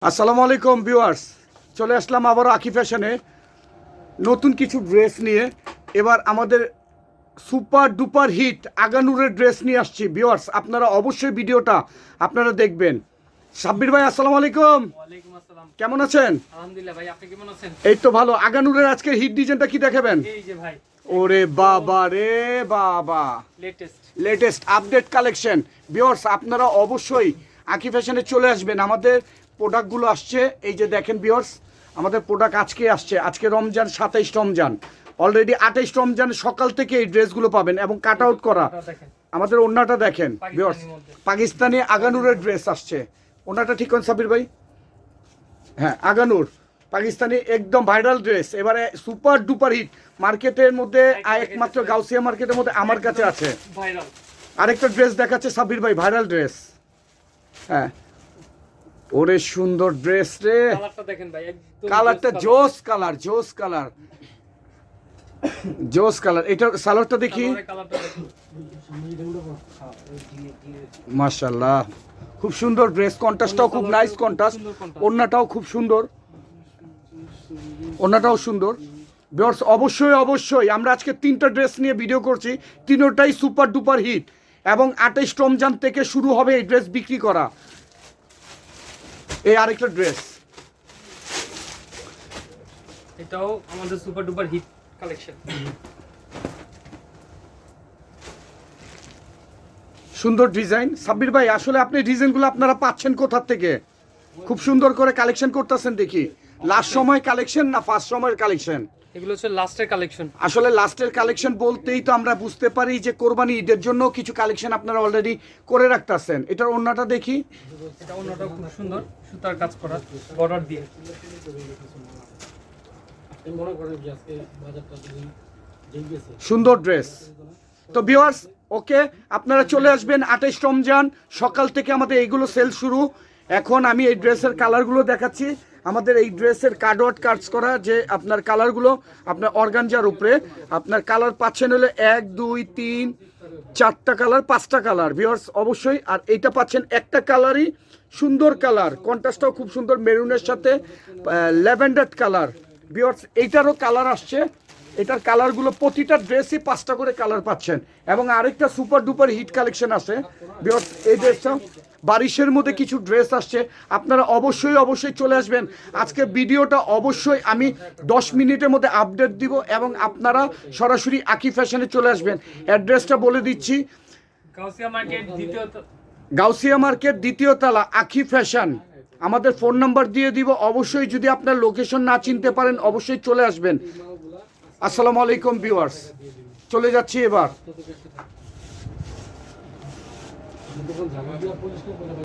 আসসালামু আলাইকুম ভিউয়ার্স, চলে আসলাম আবারও আকি ফ্যাশনে নতুন কিছু ড্রেস নিয়ে। এবার আমাদের সুপার ডুপার হিট আগানুরের ড্রেস নিয়ে আসছি ভিউয়ার্স, আপনারা অবশ্যই ভিডিওটা আপনারা দেখবেন। সাব্বির ভাই আসসালামু আলাইকুম। ওয়ালাইকুম আসসালাম। কেমন আছেন? আলহামদুলিল্লাহ ভাই, আপনি কেমন আছেন? এই তো ভালো। আগানুরের আজকে হিট ডিজাইনটা কি দেখাবেন? এই যে ভাই, ওরে বাবা রে বাবা, লেটেস্ট আপডেট কালেকশন ভিউয়ার্স, আপনারা অবশ্যই আকি ফ্যাশনে চলে আসবেন। আমাদের প্রোডাক্টগুলো আসছে, এই যে দেখেন ভিউয়ার্স, আমাদের প্রোডাক্ট আজকে আসছে। আজকে রমজান, 27 রমজান, অলরেডি 28 রমজান সকাল থেকে এই ড্রেসগুলো পাবেন এবং কাট আউট করা। আমাদের ওন্নাটা দেখেন ভিউয়ার্স, পাকিস্তানি আগানুরের ড্রেস আসছে। ওন্নাটা ঠিক কোন সাবির ভাই? হ্যাঁ, আগানুর পাকিস্তানি একদম ভাইরাল ড্রেস, এবারে সুপার ডুপার হিট মার্কেটের মধ্যে। একমাত্র গাউসিয়া মার্কেটের মধ্যে আমার কাছে আছে। আরেকটা ড্রেস দেখাচ্ছে সাবির ভাই, ভাইরাল ড্রেস। হ্যাঁ, ওরে সুন্দর ড্রেস রে, কালারটা জোস কালার, জোস কালার, জোস কালার। এটা সালোয়ারটা দেখি, মাশাআল্লাহ খুব সুন্দর ড্রেস, কন্ট্রাস্টটাও খুব নাইস কন্ট্রাস্ট, ওন্নাটাও খুব সুন্দর, ওন্নাটাও সুন্দর। ভিউয়ার্স অবশ্যই অবশ্যই আমরা আজকে 3টা ড্রেস নিয়ে ভিডিও করছি, তিনোটাই সুপার ডুপার হিট এবং 28 রমজান থেকে শুরু হবে এই ড্রেস বিক্রি করা। এই আরেকটা ড্রেস, এটাও আমাদের সুপার ডুপার হিট কালেকশন। সুন্দর ডিজাইন। সাব্বির ভাই আসলে আপনি ডিজাইনগুলো আপনারা পাচ্ছেন কোথা থেকে? খুব সুন্দর করে কালেকশন করতেছেন দেখি। লাস্ট সময় কালেকশন না ফার্স্ট সময়ের কালেকশন? এগুলো হচ্ছে লাস্টের কালেকশন। আসলে লাস্টের কালেকশন বলতেই তো আমরা বুঝতে পারি যে কোরবানি ঈদের জন্য কিছু কালেকশন আপনারা অলরেডি করে রাখতেছেন। এটার ওন্নাটা দেখি, এটা ওন্নাটাও খুব সুন্দর, সুতার কাজ করা, বর্ডার দিয়ে। সুন্দর ড্রেস। তো ভিউয়ার্স ওকে, আপনারা চলে আসবেন 28 রমজান সকাল থেকে আমাদের এইগুলো সেল শুরু। এখন আমি এই ড্রেসের কালারগুলো দেখাচ্ছি। আমাদের এই ড্রেসের কার্ডওয়ার্ড কাটস করা যে আপনার কালারগুলো, আপনার অর্গানজার উপরে আপনার কালার পাচ্ছেন হলে 1 2 3 4টা কালার, 5টা কালার ভিউয়ার্স অবশ্যই। আর এইটা পাচ্ছেন একটা কালারই, সুন্দর কালার, কন্ট্রাস্টটাও খুব সুন্দর, মেরুনের সাথে ল্যাভেন্ডার কালার ভিউয়ার্স। এইটারও কালার আসছে, এটার কালারগুলো প্রতিটা ড্রেসই 5টা করে কালার পাচ্ছেন। এবং আরেকটা সুপার ডুপার হিট কালেকশন আছে ভিউয়ার্স, এই ড্রেসটা বারিশের মধ্যে কিছু ড্রেস আসছে, আপনারা অবশ্যই অবশ্যই চলে আসবেন। আজকে ভিডিওটা অবশ্যই আমি 10 মিনিটের মধ্যে আপডেট দিব এবং আপনারা সরাসরি আকি ফ্যাশনে চলে আসবেন। অ্যাড্রেসটা বলে দিচ্ছি, গাউসিয়া মার্কেট দ্বিতীয় তলা, আকি ফ্যাশন। আমাদের ফোন নাম্বার দিয়ে দিব, অবশ্যই যদি আপনার লোকেশন না চিনতে পারেন অবশ্যই চলে আসবেন। আসসালামু আলাইকুম ভিউয়ার্স, চলে যাচ্ছি এবার।